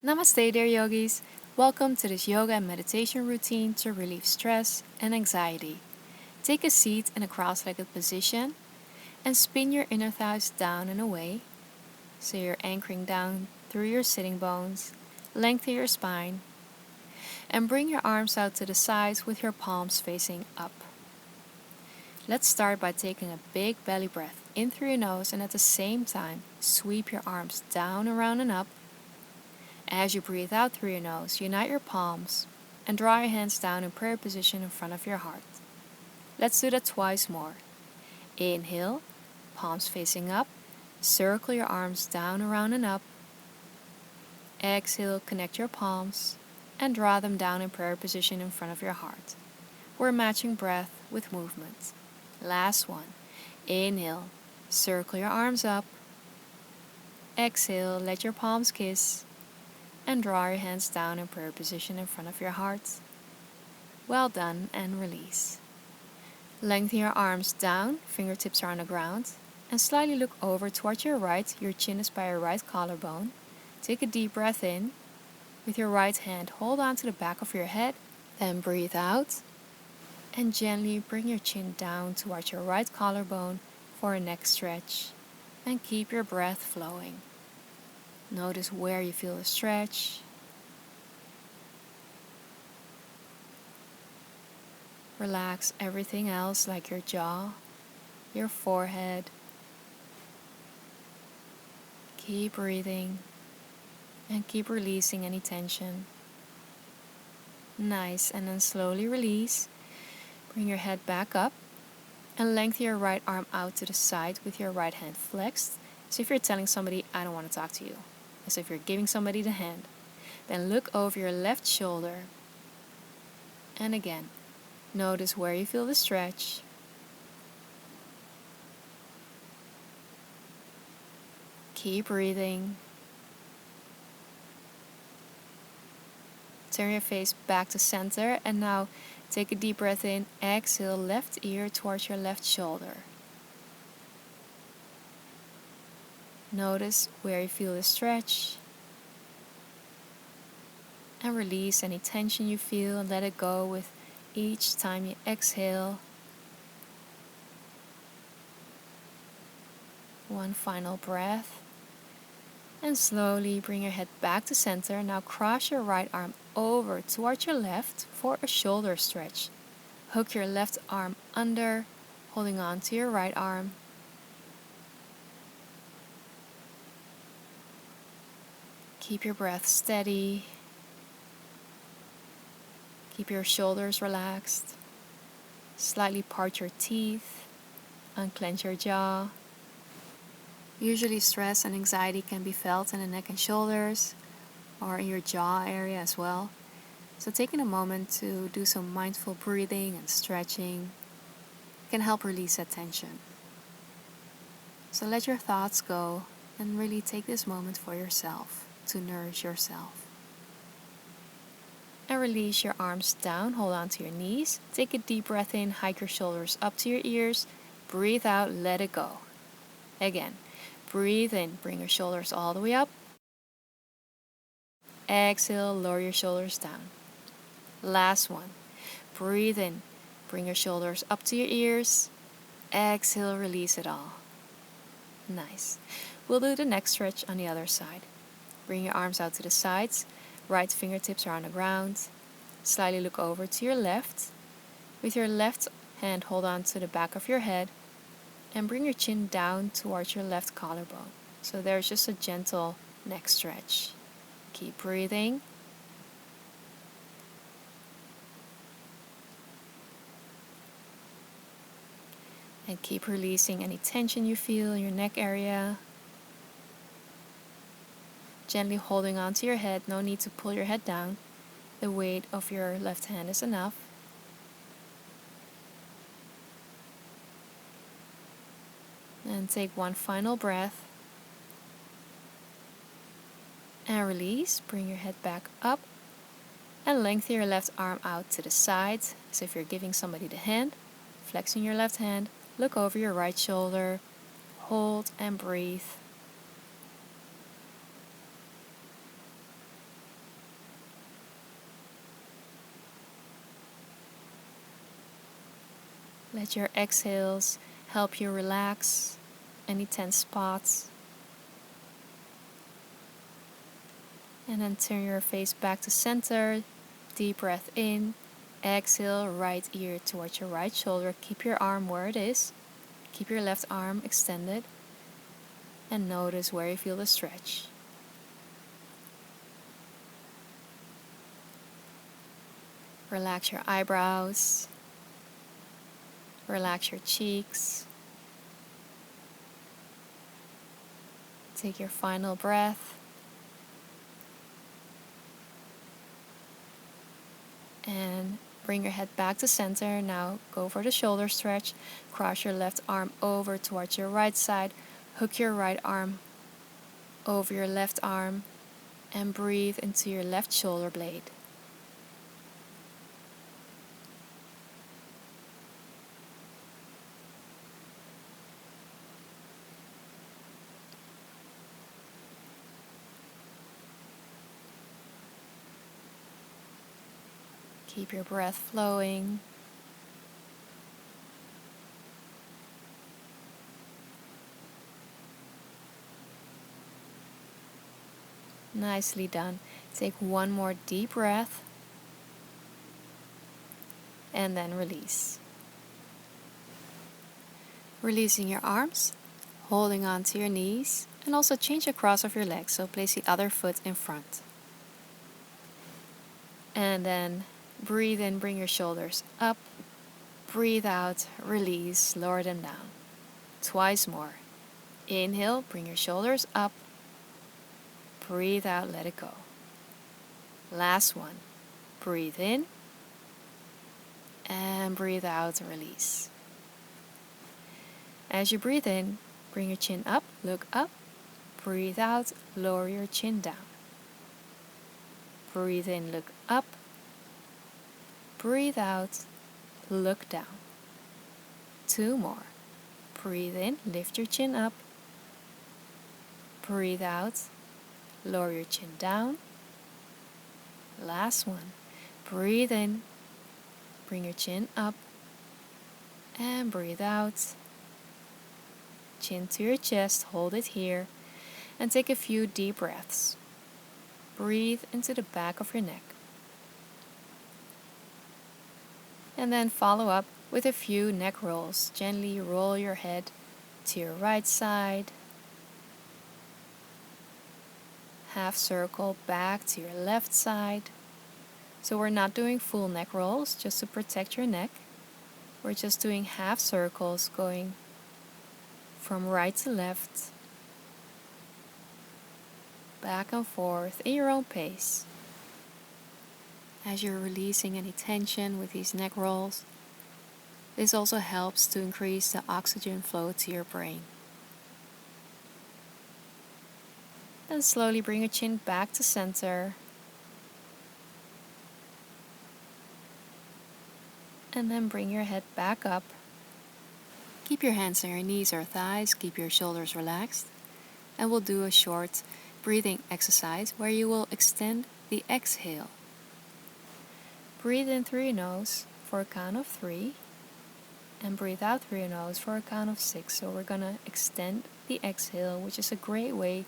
Namaste, dear yogis. Welcome to this yoga and meditation routine to relieve stress and anxiety. Take a seat in a cross-legged position and spin your inner thighs down and away so you're anchoring down through your sitting bones. Lengthen your spine and bring your arms out to the sides with your palms facing up. Let's start by taking a big belly breath in through your nose and at the same time sweep your arms down, around, and up. As you breathe out through your nose, unite your palms and draw your hands down in prayer position in front of your heart. Let's do that twice more. Inhale, palms facing up, circle your arms down, around, and up. Exhale, connect your palms and draw them down in prayer position in front of your heart. We're matching breath with movement. Last one. Inhale, circle your arms up. Exhale, let your palms kiss and draw your hands down in prayer position in front of your heart. Well done, and release. Lengthen your arms down, fingertips are on the ground, and slightly look over towards your right. Your chin is by your right collarbone. Take a deep breath in. With your right hand, hold on to the back of your head, then breathe out, and gently bring your chin down towards your right collarbone for a neck stretch, and keep your breath flowing. Notice where you feel the stretch. Relax everything else like your jaw, your forehead. Keep breathing and keep releasing any tension. Nice, and then slowly release. Bring your head back up and lengthen your right arm out to the side with your right hand flexed, as if you're telling somebody, I don't want to talk to you. As if you're giving somebody the hand. Then look over your left shoulder. And again, notice where you feel the stretch. Keep breathing. Turn your face back to center and now take a deep breath in. Exhale, left ear towards your left shoulder. Notice where you feel the stretch. And release any tension you feel and let it go with each time you exhale. One final breath. And slowly bring your head back to center. Now cross your right arm over towards your left for a shoulder stretch. Hook your left arm under, holding on to your right arm. Keep your breath steady. Keep your shoulders relaxed. Slightly part your teeth. Unclench your jaw. Usually stress and anxiety can be felt in the neck and shoulders or in your jaw area as well. So taking a moment to do some mindful breathing and stretching can help release that tension. So let your thoughts go and really take this moment for yourself to nourish yourself. And release your arms down, hold on to your knees. Take a deep breath in, hike your shoulders up to your ears. Breathe out, let it go. Again. Breathe in, bring your shoulders all the way up. Exhale, lower your shoulders down. Last one. Breathe in, bring your shoulders up to your ears. Exhale, release it all. Nice. We'll do the next stretch on the other side. Bring your arms out to the sides. Right fingertips are on the ground. Slightly look over to your left. With your left hand, hold on to the back of your head. And bring your chin down towards your left collarbone. So there's just a gentle neck stretch. Keep breathing. And keep releasing any tension you feel in your neck area. Gently holding onto your head. No need to pull your head down. The weight of your left hand is enough. And take one final breath. And release. Bring your head back up. And lengthen your left arm out to the side, as if you're giving somebody the hand. Flexing your left hand. Look over your right shoulder. Hold and breathe. Let your exhales help you relax any tense spots. And then turn your face back to center. Deep breath in. Exhale, right ear towards your right shoulder. Keep your arm where it is. Keep your left arm extended. And notice where you feel the stretch. Relax your eyebrows. Relax your cheeks. Take your final breath. And bring your head back to center. Now go for the shoulder stretch. Cross your left arm over towards your right side. Hook your right arm over your left arm. And breathe into your left shoulder blade. Keep your breath flowing. Nicely done. Take one more deep breath. And then release. Releasing your arms, holding on to your knees, and also change the cross of your legs, so place the other foot in front. And then breathe in, bring your shoulders up. Breathe out, release, lower them down. Twice more. Inhale, bring your shoulders up. Breathe out, let it go. Last one. Breathe in. And breathe out, release. As you breathe in, bring your chin up, look up. Breathe out, lower your chin down. Breathe in, look up. Breathe out, look down. 2 more. Breathe in, lift your chin up. Breathe out, lower your chin down. Last one. Breathe in, bring your chin up. And breathe out. Chin to your chest, hold it here. And take a few deep breaths. Breathe into the back of your neck. And then follow up with a few neck rolls. Gently roll your head to your right side. Half circle back to your left side. So we're not doing full neck rolls just to protect your neck. We're just doing half circles going from right to left, back and forth in your own pace. As you're releasing any tension with these neck rolls, this also helps to increase the oxygen flow to your brain. Then slowly bring your chin back to center. And then bring your head back up. Keep your hands on your knees or thighs, keep your shoulders relaxed. And we'll do a short breathing exercise where you will extend the exhale. Breathe in through your nose for a count of 3. And breathe out through your nose for a count of 6. So we're going to extend the exhale, which is a great way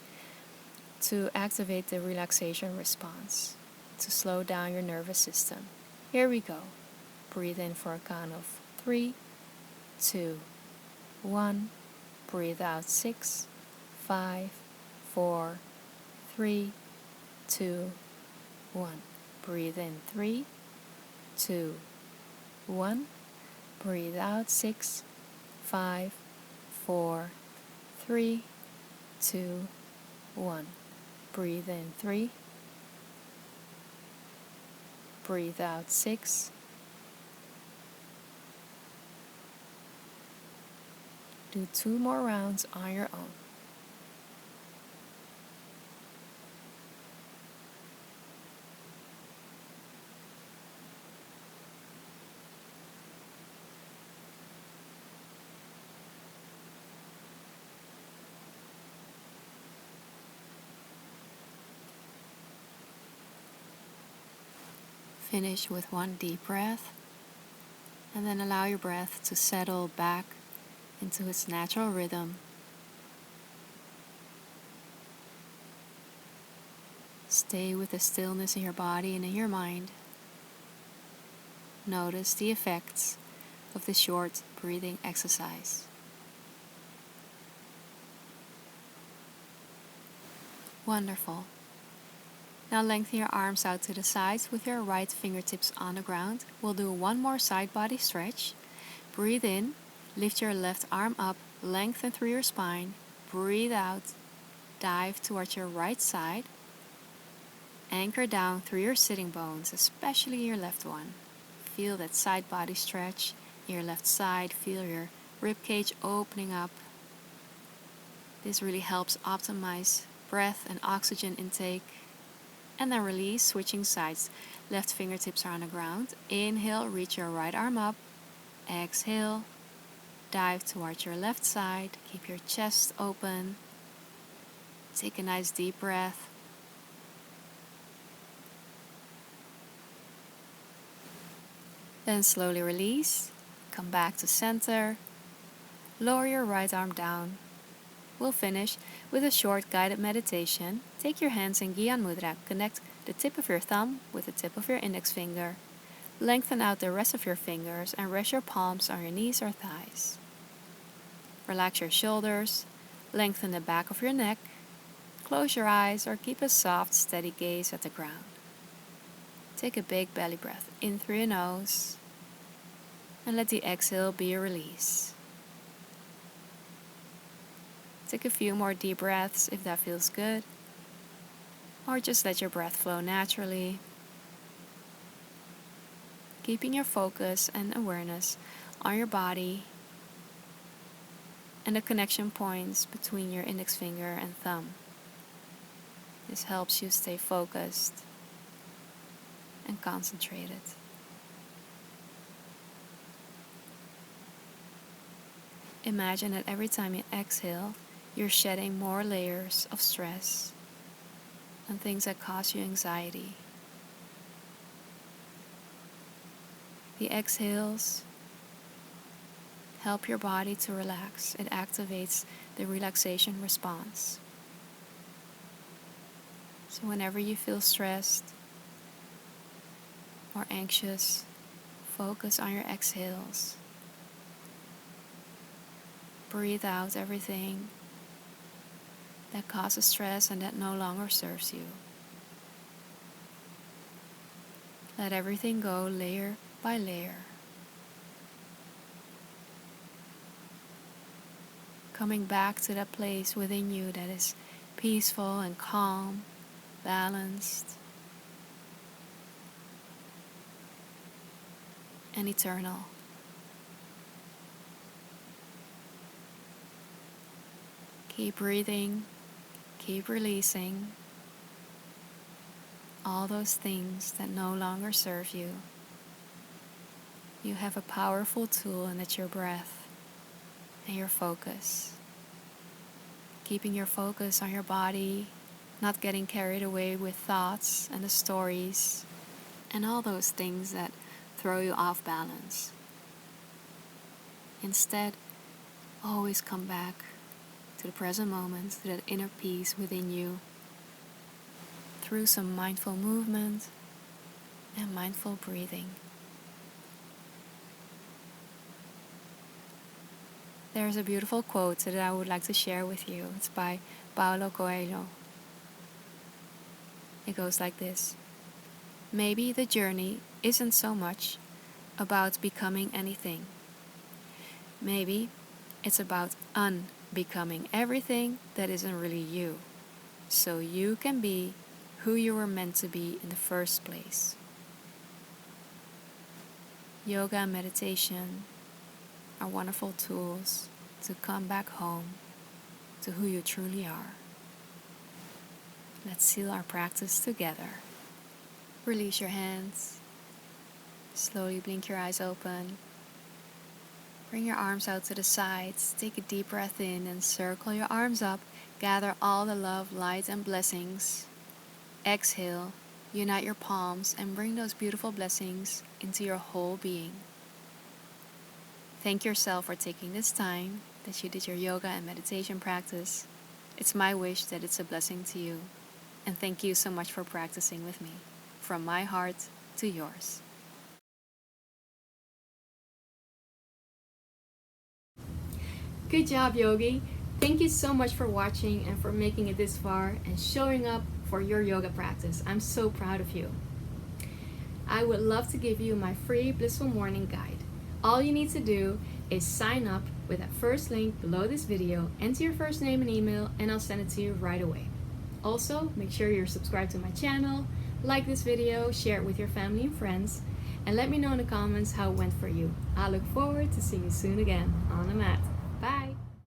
to activate the relaxation response, to slow down your nervous system. Here we go. Breathe in for a count of 3, 2, 1. Breathe out 6, 5, 4, 3, 2, 1. Breathe in 3, 2, 1. Breathe out 6, 5, 4, 3, 2, 1. Breathe in 3. Breathe out 6. Do 2 more rounds on your own. Finish with one deep breath. And then allow your breath to settle back into its natural rhythm. Stay with the stillness in your body and in your mind. Notice the effects of this short breathing exercise. Wonderful. Now lengthen your arms out to the sides with your right fingertips on the ground. We'll do one more side body stretch. Breathe in, lift your left arm up, lengthen through your spine. Breathe out, dive towards your right side. Anchor down through your sitting bones, especially your left one. Feel that side body stretch in your left side. Feel your rib cage opening up. This really helps optimize breath and oxygen intake. And then release, switching sides. Left fingertips are on the ground. Inhale, reach your right arm up. Exhale, dive towards your left side. Keep your chest open. Take a nice deep breath. Then slowly release. Come back to center. Lower your right arm down. We'll finish with a short guided meditation. Take your hands in Gyan Mudra. Connect the tip of your thumb with the tip of your index finger. Lengthen out the rest of your fingers and rest your palms on your knees or thighs. Relax your shoulders. Lengthen the back of your neck. Close your eyes or keep a soft, steady gaze at the ground. Take a big belly breath in through your nose and let the exhale be a release. Take a few more deep breaths if that feels good, or just let your breath flow naturally, keeping your focus and awareness on your body and the connection points between your index finger and thumb. This helps you stay focused and concentrated. Imagine that every time you exhale, you're shedding more layers of stress and things that cause you anxiety. The exhales help your body to relax. It activates the relaxation response. So whenever you feel stressed or anxious, focus on your exhales. Breathe out everything that causes stress and that no longer serves you. Let everything go layer by layer. Coming back to that place within you that is peaceful and calm, balanced, and eternal. Keep breathing, keep releasing all those things that no longer serve you. You have a powerful tool, and that's your breath and your focus. Keeping your focus on your body, not getting carried away with thoughts and the stories and all those things that throw you off balance. Instead, always come back to the present moment, to that inner peace within you, through some mindful movement and mindful breathing. There's a beautiful quote that I would like to share with you. It's by Paulo Coelho. It goes like this: maybe the journey isn't so much about becoming anything. Maybe it's about unbecoming everything that isn't really you, so you can be who you were meant to be in the first place. Yoga and meditation are wonderful tools to come back home to who you truly are. Let's seal our practice together. Release your hands. Slowly blink your eyes open. Bring your arms out to the sides. Take a deep breath in and circle your arms up. Gather all the love, light, and blessings. Exhale. Unite your palms and bring those beautiful blessings into your whole being. Thank yourself for taking this time that you did your yoga and meditation practice. It's my wish that it's a blessing to you. And thank you so much for practicing with me. From my heart to yours. Good job, Yogi. Thank you so much for watching and for making it this far and showing up for your yoga practice. I'm so proud of you. I would love to give you my free Blissful Morning Guide. All you need to do is sign up with that first link below this video, enter your first name and email, and I'll send it to you right away. Also, make sure you're subscribed to my channel, like this video, share it with your family and friends, and let me know in the comments how it went for you. I look forward to seeing you soon again on the mat.